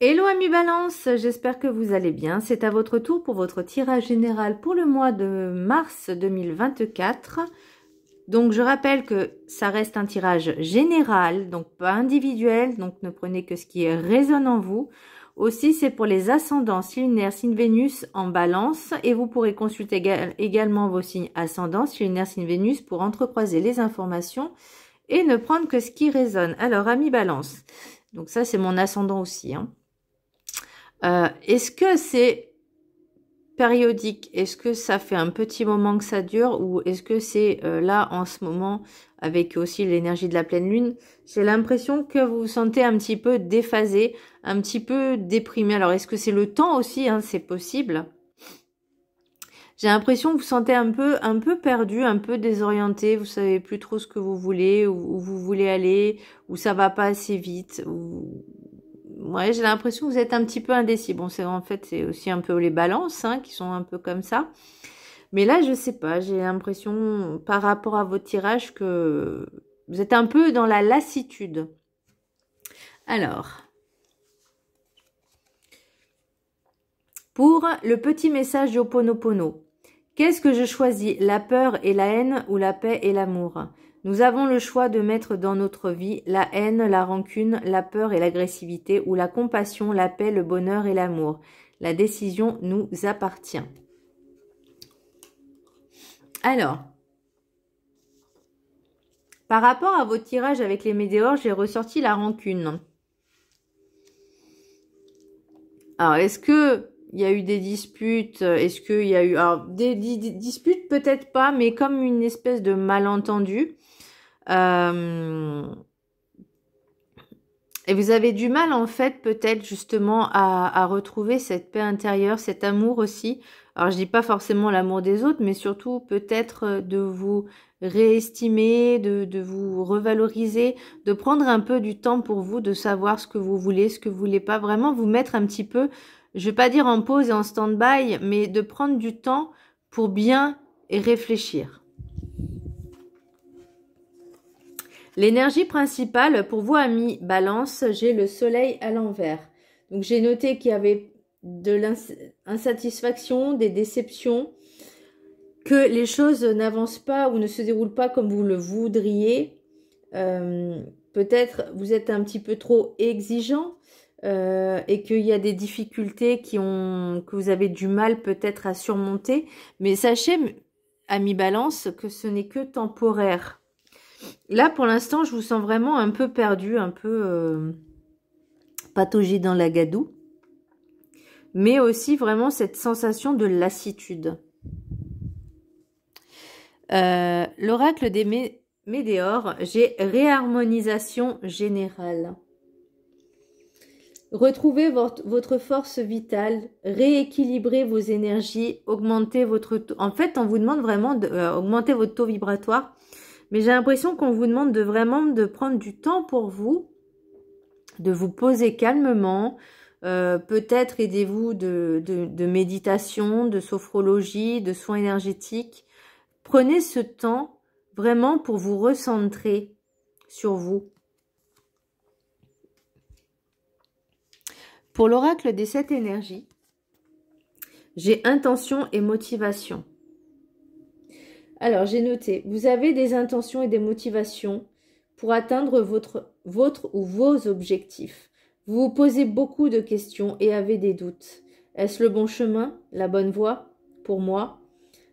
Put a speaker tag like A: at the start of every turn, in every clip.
A: Hello amis Balance, j'espère que vous allez bien. C'est à votre tour pour votre tirage général pour le mois de mars 2024. Donc je rappelle que ça reste un tirage général, donc pas individuel, donc ne prenez que ce qui résonne en vous. Aussi c'est pour les ascendants, signe lunaire, signe Vénus en Balance, et vous pourrez consulter également vos signes ascendants, signe lunaire, signe Vénus, pour entrecroiser les informations et ne prendre que ce qui résonne. Alors amis Balance, donc ça c'est mon ascendant aussi, hein. Est-ce que c'est périodique? Est-ce que ça fait un petit moment que ça dure? Ou est-ce que c'est là en ce moment, avec aussi l'énergie de la pleine lune, j'ai l'impression que vous vous sentez un petit peu déphasé, un petit peu déprimé. Alors est-ce que c'est le temps aussi, hein, c'est possible. J'ai l'impression que vous vous sentez un peu perdu, un peu désorienté, vous savez plus trop ce que vous voulez, où vous voulez aller, où ça va pas assez vite, ou... Ouais, j'ai l'impression que vous êtes un petit peu indécis. Bon, c'est en fait, c'est aussi un peu les balances, hein, qui sont un peu comme ça. Mais là, je sais pas, j'ai l'impression, par rapport à votre tirage, que vous êtes un peu dans la lassitude. Alors, pour le petit message du Ho'oponopono, qu'est-ce que je choisis? La peur et la haine ou la paix et l'amour? Nous avons le choix de mettre dans notre vie la haine, la rancune, la peur et l'agressivité, ou la compassion, la paix, le bonheur et l'amour. La décision nous appartient. Alors, par rapport à votre tirage avec les météores, j'ai ressorti la rancune. Alors, est-ce que il y a eu des disputes? Est-ce qu'il y a eu... Alors, des disputes, peut-être pas, mais comme une espèce de malentendu. Et vous avez du mal, en fait, peut-être justement à retrouver cette paix intérieure, cet amour aussi. Alors, je dis pas forcément l'amour des autres, mais surtout peut-être de vous réestimer, de vous revaloriser, de prendre un peu du temps pour vous, de savoir ce que vous voulez, ce que vous voulez pas. Vraiment vous mettre un petit peu, je vais pas dire en pause et en stand-by, mais de prendre du temps pour bien réfléchir. L'énergie principale, pour vous amis Balance, j'ai le soleil à l'envers. Donc j'ai noté qu'il y avait de l'insatisfaction, des déceptions, que les choses n'avancent pas ou ne se déroulent pas comme vous le voudriez. Peut-être vous êtes un petit peu trop exigeant et qu'il y a des difficultés que vous avez du mal peut-être à surmonter. Mais sachez, amis Balance, que ce n'est que temporaire. Là, pour l'instant, je vous sens vraiment un peu perdu, un peu pataugé dans la gadoue. Mais aussi vraiment cette sensation de lassitude. L'oracle des météores, j'ai réharmonisation générale. Retrouvez votre force vitale, rééquilibrez vos énergies, augmentez votre taux. En fait, on vous demande vraiment d'augmenter votre taux vibratoire. Mais j'ai l'impression qu'on vous demande de prendre du temps pour vous, de vous poser calmement. Peut-être aidez-vous de méditation, de sophrologie, de soins énergétiques. Prenez ce temps vraiment pour vous recentrer sur vous. Pour l'oracle des 7 énergies, j'ai intention et motivation. Alors, j'ai noté, vous avez des intentions et des motivations pour atteindre votre ou vos objectifs. Vous vous posez beaucoup de questions et avez des doutes. Est-ce le bon chemin, la bonne voie pour moi?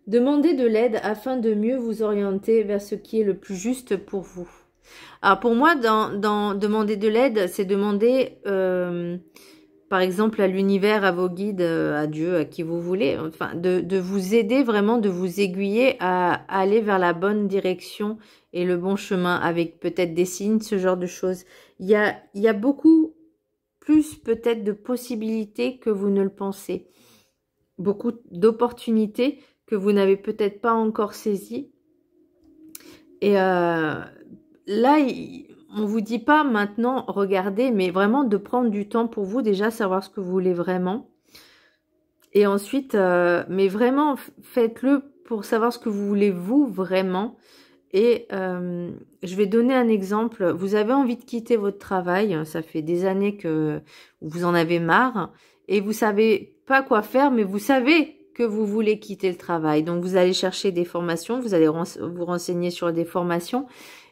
A: Demandez de l'aide afin de mieux vous orienter vers ce qui est le plus juste pour vous. Alors, pour moi, dans demander de l'aide, c'est demander... par exemple, à l'univers, à vos guides, à Dieu, à qui vous voulez, enfin, de vous aider vraiment, de vous aiguiller à aller vers la bonne direction et le bon chemin, avec peut-être des signes, ce genre de choses. Il y a beaucoup plus peut-être de possibilités que vous ne le pensez. Beaucoup d'opportunités que vous n'avez peut-être pas encore saisies. Et là, on vous dit pas maintenant, regardez, mais vraiment de prendre du temps pour vous, déjà savoir ce que vous voulez vraiment. Et ensuite, mais vraiment, faites-le pour savoir ce que vous voulez vous vraiment. Et je vais donner un exemple. Vous avez envie de quitter votre travail. Ça fait des années que vous en avez marre. Et vous savez pas quoi faire, mais vous savez que vous voulez quitter le travail. Donc, vous allez chercher des formations. Vous allez vous renseigner sur des formations.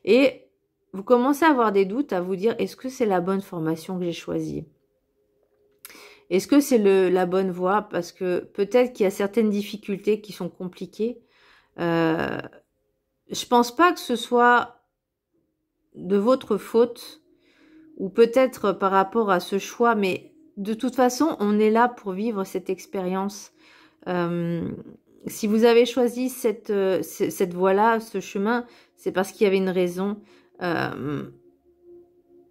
A: Et vous commencez à avoir des doutes, à vous dire, est-ce que c'est la bonne formation que j'ai choisie? Est-ce que c'est la bonne voie? Parce que peut-être qu'il y a certaines difficultés qui sont compliquées. Je pense pas que ce soit de votre faute ou peut-être par rapport à ce choix, mais de toute façon, on est là pour vivre cette expérience. Si vous avez choisi cette voie-là, ce chemin, c'est parce qu'il y avait une raison.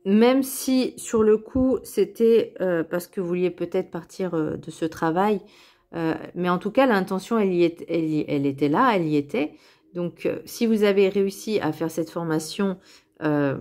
A: Même si sur le coup, c'était parce que vous vouliez peut-être partir de ce travail, mais en tout cas, l'intention, elle était là, elle y était. Donc, si vous avez réussi à faire cette formation, il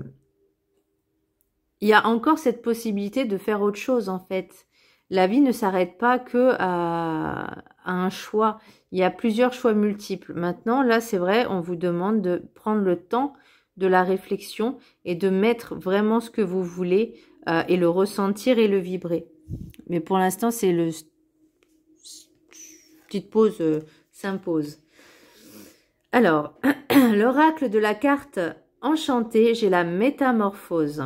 A: y a encore cette possibilité de faire autre chose, en fait. La vie ne s'arrête pas que à un choix. Il y a plusieurs choix multiples. Maintenant, là, c'est vrai, on vous demande de prendre le temps de la réflexion et de mettre vraiment ce que vous voulez et le ressentir et le vibrer. Mais pour l'instant, c'est le petite pause s'impose. Alors, l'oracle de la carte enchantée, j'ai la métamorphose.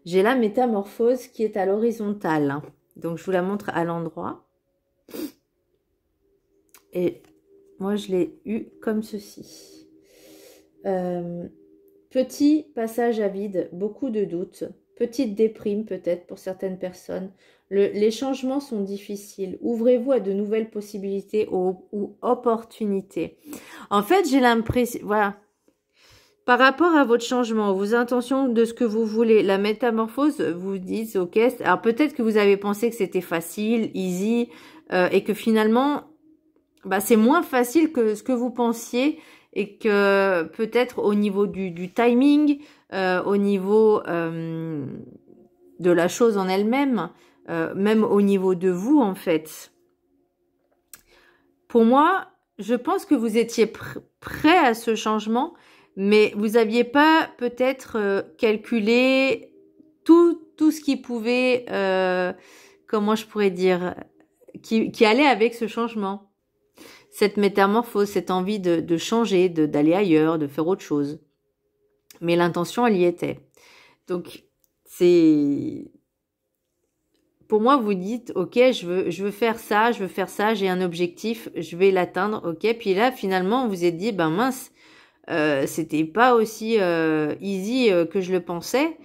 A: J'ai la métamorphose qui est à l'horizontale. Donc, je vous la montre à l'endroit. Et moi, je l'ai eu comme ceci. Petit passage à vide, beaucoup de doutes. Petite déprime peut-être pour certaines personnes. Les changements sont difficiles. Ouvrez-vous à de nouvelles possibilités ou opportunités. En fait, j'ai l'impression... Voilà. Par rapport à votre changement, vos intentions de ce que vous voulez, la métamorphose, vous dites, ok, alors peut-être que vous avez pensé que c'était facile, easy, et que finalement, bah, c'est moins facile que ce que vous pensiez, et que peut-être au niveau du timing, au niveau de la chose en elle-même, même au niveau de vous, en fait. Pour moi, je pense que vous étiez prêt à ce changement, mais vous n'aviez pas peut-être calculé tout ce qui pouvait, comment je pourrais dire, qui allait avec ce changement. Cette métamorphose, cette envie de changer, d'aller ailleurs, de faire autre chose. Mais l'intention, elle y était. Donc, c'est... Pour moi, vous dites, ok, je veux faire ça, j'ai un objectif, je vais l'atteindre, ok. Puis là, finalement, vous êtes dit, ben mince, c'était pas aussi easy que je le pensais.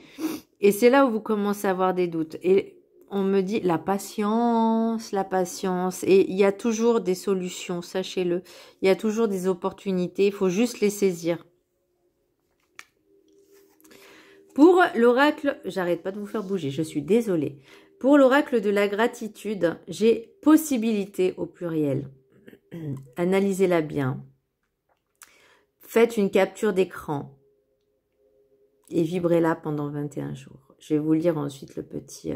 A: Et c'est là où vous commencez à avoir des doutes. Et on me dit la patience. Et il y a toujours des solutions, sachez-le. Il y a toujours des opportunités, il faut juste les saisir. Pour l'oracle, j'arrête pas de vous faire bouger, je suis désolée. Pour l'oracle de la gratitude, j'ai possibilité au pluriel. Analysez-la bien. Faites une capture d'écran et vibrez-la pendant 21 jours. Je vais vous lire ensuite le petit...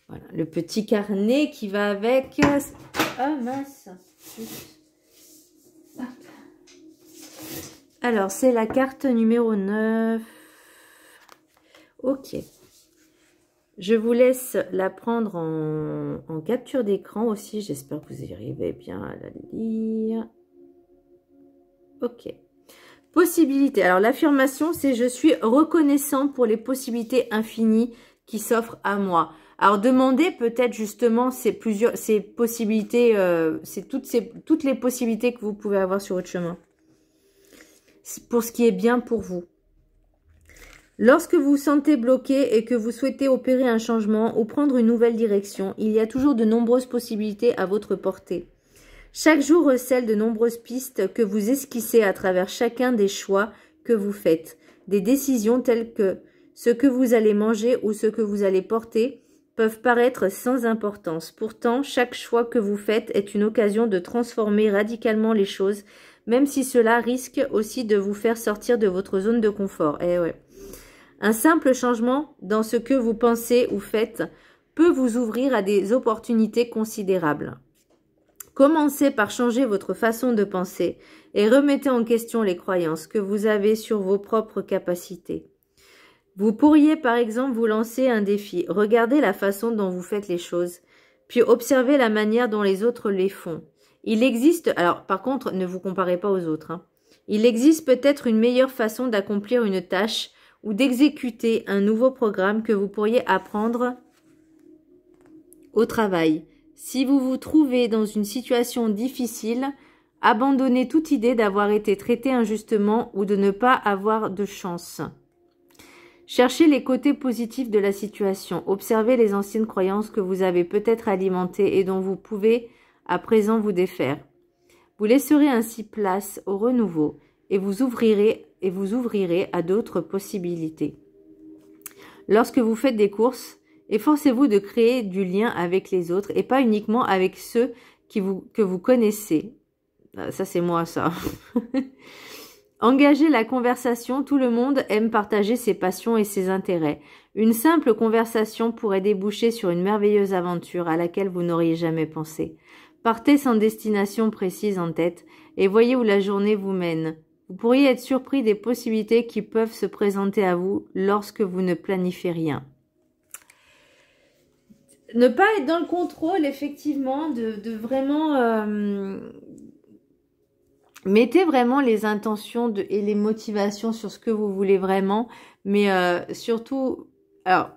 A: Voilà, le petit carnet qui va avec... Ah mince. Alors, c'est la carte numéro 9. Ok. Je vous laisse la prendre en capture d'écran aussi. J'espère que vous y arrivez bien à la lire. Ok. Possibilité. Alors, l'affirmation, c'est « Je suis reconnaissant pour les possibilités infinies qui s'offrent à moi ». Alors, demandez peut-être justement ces possibilités, c'est toutes les possibilités que vous pouvez avoir sur votre chemin. Pour ce qui est bien pour vous. Lorsque vous vous sentez bloqué et que vous souhaitez opérer un changement ou prendre une nouvelle direction, il y a toujours de nombreuses possibilités à votre portée. Chaque jour recèle de nombreuses pistes que vous esquissez à travers chacun des choix que vous faites. Des décisions telles que ce que vous allez manger ou ce que vous allez porter peuvent paraître sans importance. Pourtant, chaque choix que vous faites est une occasion de transformer radicalement les choses, même si cela risque aussi de vous faire sortir de votre zone de confort. Eh ouais. Un simple changement dans ce que vous pensez ou faites peut vous ouvrir à des opportunités considérables. Commencez par changer votre façon de penser et remettez en question les croyances que vous avez sur vos propres capacités. Vous pourriez par exemple vous lancer un défi. Regardez la façon dont vous faites les choses, puis observez la manière dont les autres les font. Il existe, alors par contre ne vous comparez pas aux autres, hein. Il existe peut-être une meilleure façon d'accomplir une tâche ou d'exécuter un nouveau programme que vous pourriez apprendre au travail. Si vous vous trouvez dans une situation difficile, abandonnez toute idée d'avoir été traité injustement ou de ne pas avoir de chance. Cherchez les côtés positifs de la situation. Observez les anciennes croyances que vous avez peut-être alimentées et dont vous pouvez à présent vous défaire. Vous laisserez ainsi place au renouveau et vous ouvrirez à d'autres possibilités. Lorsque vous faites des courses, efforcez-vous de créer du lien avec les autres et pas uniquement avec ceux que vous connaissez. Ça, c'est moi, ça. Engagez la conversation. Tout le monde aime partager ses passions et ses intérêts. Une simple conversation pourrait déboucher sur une merveilleuse aventure à laquelle vous n'auriez jamais pensé. Partez sans destination précise en tête et voyez où la journée vous mène. Vous pourriez être surpris des possibilités qui peuvent se présenter à vous lorsque vous ne planifiez rien. Ne pas être dans le contrôle, effectivement, de vraiment... mettez vraiment les intentions et les motivations sur ce que vous voulez vraiment, mais surtout... Alors,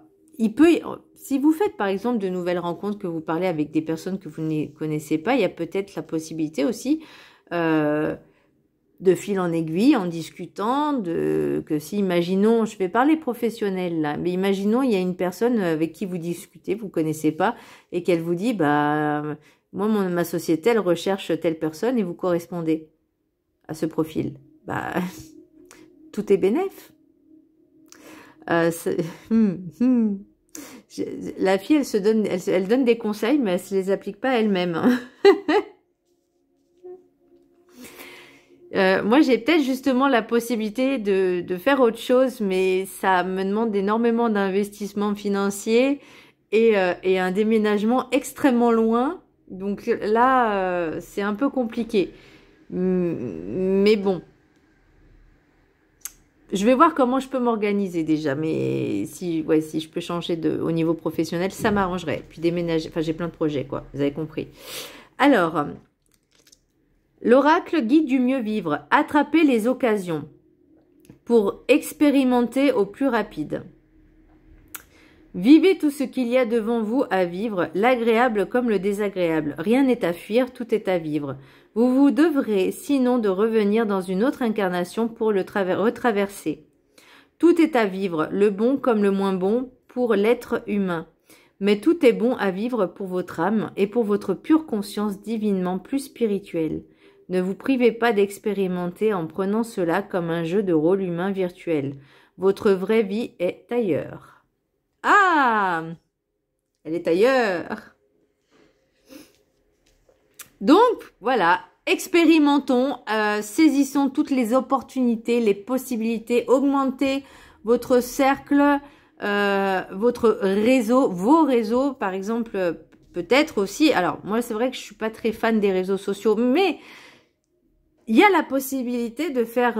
A: si vous faites par exemple de nouvelles rencontres, que vous parlez avec des personnes que vous ne connaissez pas, il y a peut-être la possibilité aussi... de fil en aiguille, en discutant, que si, imaginons, je vais parler professionnel là, mais imaginons, il y a une personne avec qui vous discutez, vous connaissez pas, et qu'elle vous dit, bah, moi, ma société, elle recherche telle personne et vous correspondez à ce profil. Bah, tout est bénef. La fille, elle donne des conseils, mais elle se les applique pas elle-même. Hein. Moi, j'ai peut-être justement la possibilité de faire autre chose, mais ça me demande énormément d'investissement financier et un déménagement extrêmement loin. Donc là, c'est un peu compliqué. Mais bon, je vais voir comment je peux m'organiser déjà. Mais si je peux changer au niveau professionnel, ça m'arrangerait. Puis déménager, enfin j'ai plein de projets, quoi. Vous avez compris. Alors... L'oracle guide du mieux vivre. Attrapez les occasions pour expérimenter au plus rapide. Vivez tout ce qu'il y a devant vous à vivre, l'agréable comme le désagréable. Rien n'est à fuir, tout est à vivre. Vous vous devrez sinon de revenir dans une autre incarnation pour le retraverser. Tout est à vivre, le bon comme le moins bon pour l'être humain. Mais tout est bon à vivre pour votre âme et pour votre pure conscience divinement plus spirituelle. Ne vous privez pas d'expérimenter en prenant cela comme un jeu de rôle humain virtuel. Votre vraie vie est ailleurs. Ah! Elle est ailleurs. Donc, voilà, expérimentons, saisissons toutes les opportunités, les possibilités, augmentez votre cercle, votre réseau, vos réseaux, par exemple, peut-être aussi. Alors, moi, c'est vrai que je suis pas très fan des réseaux sociaux, mais... il y a la possibilité de faire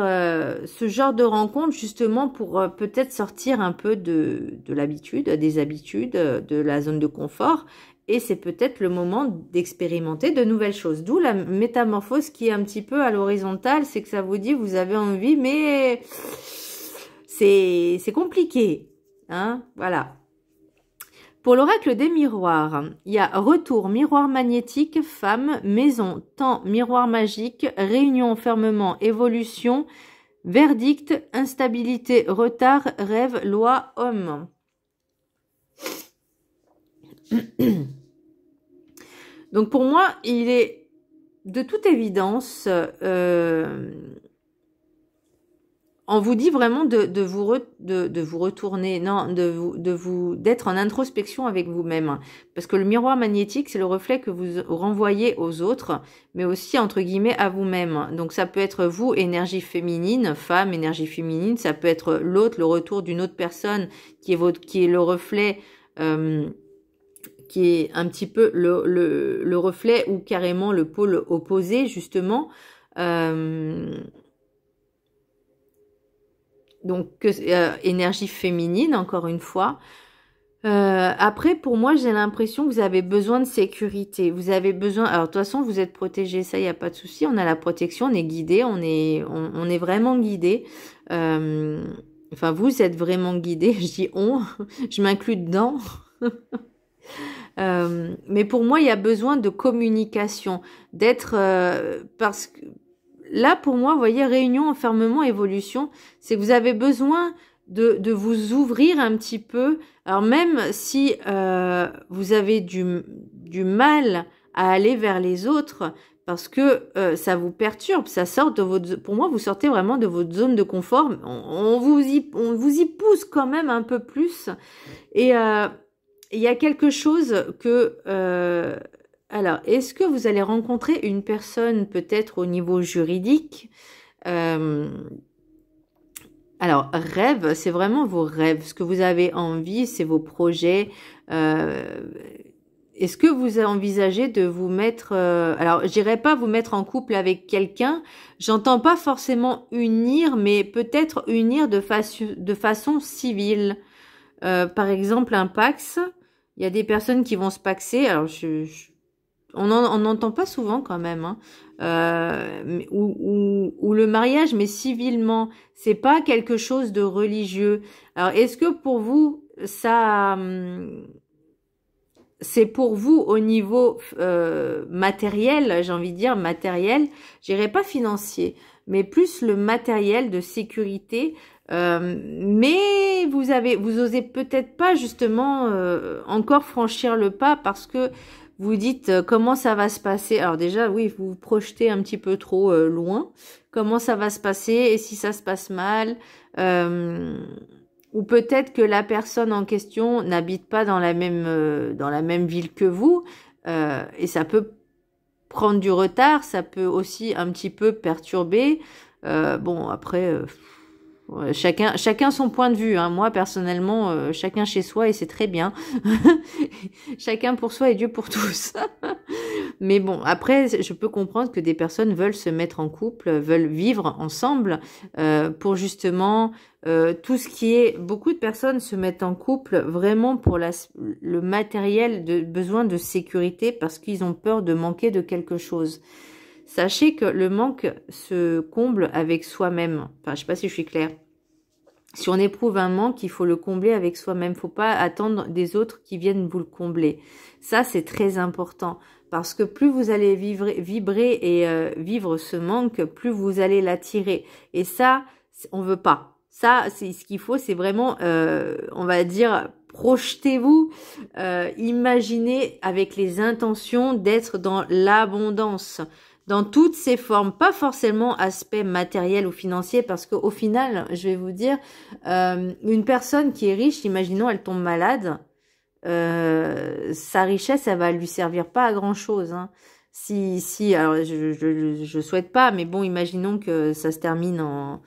A: ce genre de rencontre justement pour peut-être sortir un peu de l'habitude, des habitudes, de la zone de confort. Et c'est peut-être le moment d'expérimenter de nouvelles choses. D'où la métamorphose qui est un petit peu à l'horizontale. C'est que ça vous dit, vous avez envie, mais c'est compliqué. Hein, voilà. Pour l'oracle des miroirs, il y a retour, miroir magnétique, femme, maison, temps, miroir magique, réunion, fermement, évolution, verdict, instabilité, retard, rêve, loi, homme. Donc pour moi, il est de toute évidence... on vous dit vraiment de vous retourner, non, d'être en introspection avec vous-même. Parce que le miroir magnétique, c'est le reflet que vous renvoyez aux autres, mais aussi, entre guillemets, à vous-même. Donc, ça peut être vous, énergie féminine, femme, énergie féminine. Ça peut être l'autre, le retour d'une autre personne qui est le reflet qui est un petit peu le reflet ou carrément le pôle opposé, justement. Donc, énergie féminine, encore une fois. Après, pour moi, j'ai l'impression que vous avez besoin de sécurité. Vous avez besoin... Alors, de toute façon, vous êtes protégé, ça, il n'y a pas de souci. On a la protection, on est guidé, on est vraiment guidé. Enfin, vous êtes vraiment guidé. Je dis on, je m'inclus dedans. Mais pour moi, il y a besoin de communication, d'être... parce que là, pour moi, vous voyez, réunion, enfermement, évolution, c'est que vous avez besoin de vous ouvrir un petit peu. Alors même si vous avez du mal à aller vers les autres, parce que ça vous perturbe, ça sort de votre... Pour moi, vous sortez vraiment de votre zone de confort. On vous y pousse quand même un peu plus. Et il y a quelque chose que... alors, est-ce que vous allez rencontrer une personne peut-être au niveau juridique alors, rêve, c'est vraiment vos rêves. Ce que vous avez envie, c'est vos projets. Est-ce que vous envisagez de vous mettre... alors, je dirais pas vous mettre en couple avec quelqu'un. J'entends pas forcément unir, mais peut-être unir de façon civile. Par exemple, un pax. Il y a des personnes qui vont se paxer. Alors, on n'entend pas souvent quand même, hein. Ou le mariage, mais civilement, c'est pas quelque chose de religieux. Alors, est-ce que pour vous, ça, c'est pour vous au niveau matériel, j'ai envie de dire matériel, je dirais pas financier, mais plus le matériel de sécurité. Mais vous osez peut-être pas justement encore franchir le pas parce que vous dites comment ça va se passer. Alors déjà, oui, vous vous projetez un petit peu trop loin. Comment ça va se passer et si ça se passe mal ou peut-être que la personne en question n'habite pas dans la même ville que vous et ça peut prendre du retard, ça peut aussi un petit peu perturber. Bon, après... ouais, chacun son point de vue, hein. Moi, personnellement, chacun chez soi et c'est très bien. Chacun pour soi et Dieu pour tous. Mais bon, après, je peux comprendre que des personnes veulent se mettre en couple, veulent vivre ensemble pour justement tout ce qui est... Beaucoup de personnes se mettent en couple vraiment pour le matériel, de besoin de sécurité parce qu'ils ont peur de manquer de quelque chose. Sachez que le manque se comble avec soi-même. Enfin, je sais pas si je suis claire. Si on éprouve un manque, il faut le combler avec soi-même. Faut pas attendre des autres qui viennent vous le combler. Ça, c'est très important. Parce que plus vous allez vibrer et vivre ce manque, plus vous allez l'attirer. Et ça, on veut pas. Ça, c'est ce qu'il faut, c'est vraiment, on va dire, projetez-vous, imaginez avec les intentions d'être dans l'abondance. Dans toutes ses formes, pas forcément aspect matériel ou financier, parce qu'au final, je vais vous dire, une personne qui est riche, imaginons elle tombe malade, sa richesse, elle va lui servir pas à grand chose, hein. Alors je souhaite pas, mais bon, imaginons que ça se termine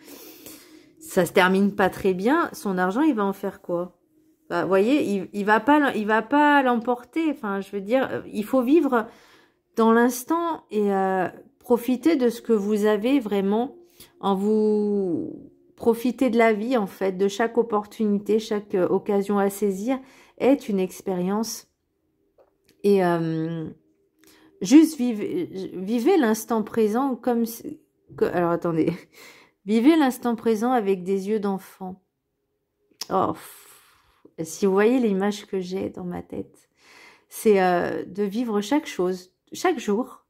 A: pas très bien, son argent, il va en faire quoi? Bah, vous voyez, il va pas l'emporter. Enfin, je veux dire, il faut vivre dans l'instant et profiter de ce que vous avez vraiment profiter de la vie en fait, de chaque opportunité, chaque occasion à saisir est une expérience et juste vivez l'instant présent comme alors attendez, vivez l'instant présent avec des yeux d'enfant. Oh, si vous voyez l'image que j'ai dans ma tête, c'est de vivre chaque chose, chaque jour,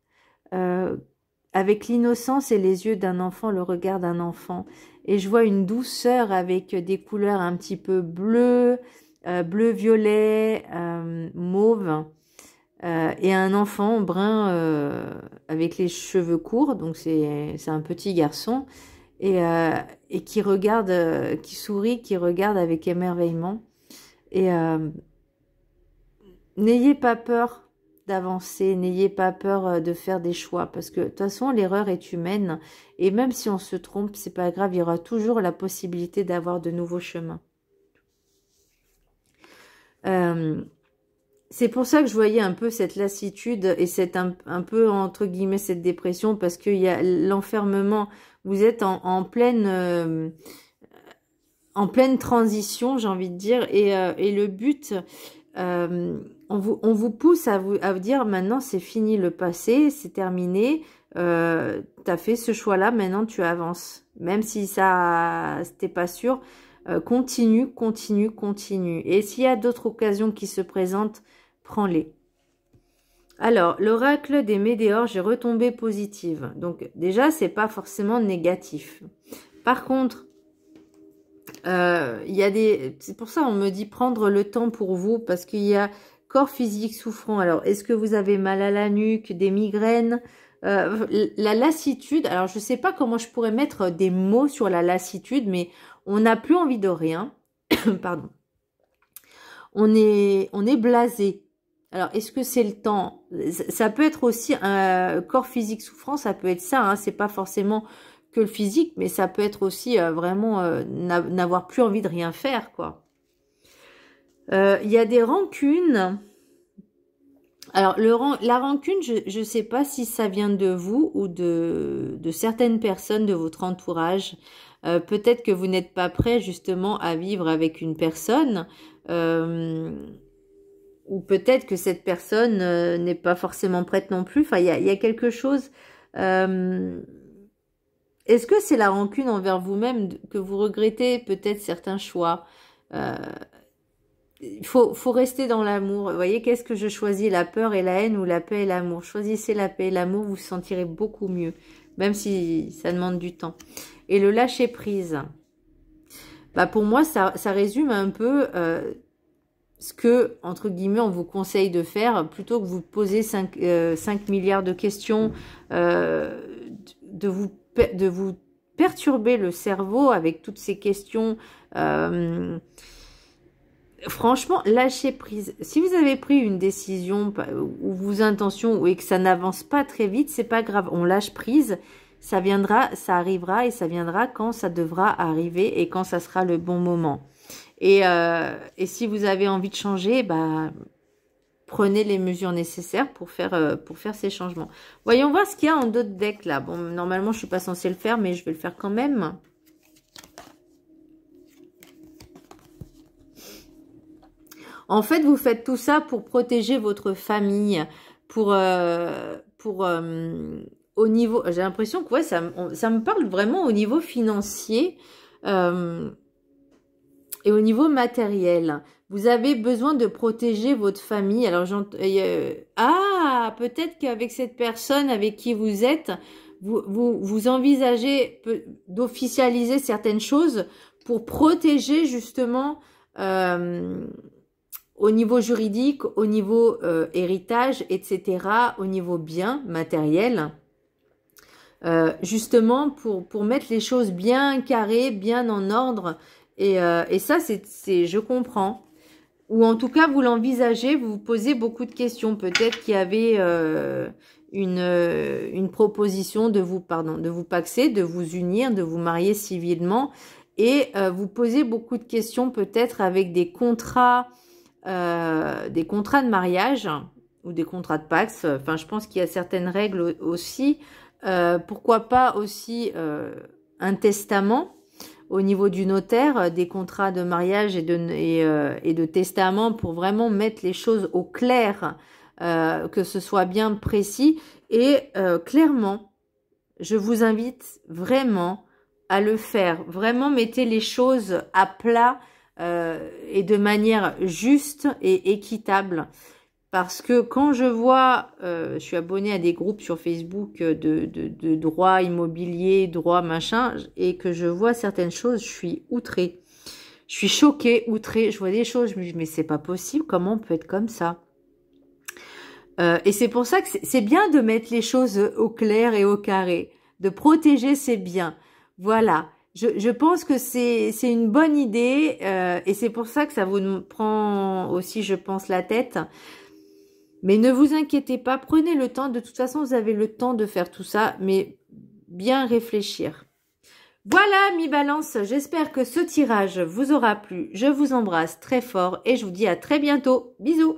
A: avec l'innocence et les yeux d'un enfant, le regard d'un enfant. Et je vois une douceur avec des couleurs un petit peu bleues, bleu-violet, mauve, et un enfant brun avec les cheveux courts, donc c'est un petit garçon, et qui regarde, qui sourit, qui regarde avec émerveillement. Et n'ayez pas peur d'avancer, n'ayez pas peur de faire des choix, parce que de toute façon l'erreur est humaine, et même si on se trompe, c'est pas grave, il y aura toujours la possibilité d'avoir de nouveaux chemins. c'est pour ça que je voyais un peu cette lassitude et cette un peu, entre guillemets, cette dépression, parce qu'il y a l'enfermement. Vous êtes en pleine transition, j'ai envie de dire, et le but, on vous pousse à vous dire maintenant c'est fini le passé, c'est terminé, t'as fait ce choix-là, maintenant tu avances. Même si ça, c'était pas sûr, continue. Et s'il y a d'autres occasions qui se présentent, prends-les. Alors, l'oracle des météores, j'ai retombé positive. Donc déjà, c'est pas forcément négatif. Par contre, il y a c'est pour ça on me dit prendre le temps pour vous, parce qu'il y a corps physique souffrant. Alors, est-ce que vous avez mal à la nuque, des migraines, la lassitude? Alors, je sais pas comment je pourrais mettre des mots sur la lassitude, mais on n'a plus envie de rien. Pardon. On est blasé. Alors, est-ce que c'est le temps? Ça peut être aussi un corps physique souffrant, ça peut être ça, hein, c'est pas forcément que le physique, mais ça peut être aussi vraiment n'avoir plus envie de rien faire, quoi. Il y a des rancunes. Alors, la rancune, je ne sais pas si ça vient de vous ou de certaines personnes de votre entourage. Peut-être que vous n'êtes pas prêt justement à vivre avec une personne, ou peut-être que cette personne n'est pas forcément prête non plus. Enfin, il y a quelque chose. Est-ce que c'est la rancune envers vous-même que vous regrettez peut-être certains choix? Il faut rester dans l'amour. Vous voyez, qu'est-ce que je choisis, la peur et la haine ou la paix et l'amour? Choisissez la paix et l'amour, vous vous sentirez beaucoup mieux, même si ça demande du temps. Et le lâcher prise, bah pour moi, ça résume un peu ce que, entre guillemets, on vous conseille de faire, plutôt que vous poser 5 milliards de questions, de vous perturber le cerveau avec toutes ces questions. Franchement, lâchez prise. Si vous avez pris une décision ou vos intentions et que ça n'avance pas très vite, c'est pas grave. On lâche prise. Ça viendra, ça arrivera et ça viendra quand ça devra arriver et quand ça sera le bon moment. Et si vous avez envie de changer, bah, prenez les mesures nécessaires pour faire ces changements. Voyons voir ce qu'il y a en d'autres decks là. Bon, normalement, je suis pas censée le faire, mais je vais le faire quand même. En fait, vous faites tout ça pour protéger votre famille, au niveau, j'ai l'impression que ouais, ça me parle vraiment au niveau financier et au niveau matériel. Vous avez besoin de protéger votre famille. Alors, peut-être qu'avec cette personne avec qui vous êtes, vous envisagez d'officialiser certaines choses pour protéger justement au niveau juridique, au niveau héritage, etc., au niveau bien matériel, justement pour mettre les choses bien carrées, bien en ordre. Et ça, je comprends. Ou en tout cas, vous l'envisagez, vous vous posez beaucoup de questions. Peut-être qu'il y avait une proposition de vous pacser, de vous unir, de vous marier civilement. Et vous posez beaucoup de questions peut-être avec des contrats de mariage ou des contrats de Pacs. Enfin, je pense qu'il y a certaines règles aussi. Pourquoi pas aussi un testament au niveau du notaire, des contrats de mariage et de testament pour vraiment mettre les choses au clair, que ce soit bien précis. Et clairement, je vous invite vraiment à le faire. Vraiment, mettez les choses à plat et de manière juste et équitable. Parce que quand je vois, je suis abonnée à des groupes sur Facebook de droit immobilier, droit machin, et que je vois certaines choses, je suis outrée. Je suis choquée, outrée. Je vois des choses, je me dis, mais c'est pas possible, comment on peut être comme ça? Et c'est pour ça que c'est bien de mettre les choses au clair et au carré, de protéger ses biens. Voilà. Je pense que c'est une bonne idée et c'est pour ça que ça vous prend aussi, je pense, la tête. Mais ne vous inquiétez pas, prenez le temps. De toute façon, vous avez le temps de faire tout ça, mais bien réfléchir. Voilà, mi-balance, j'espère que ce tirage vous aura plu. Je vous embrasse très fort et je vous dis à très bientôt. Bisous!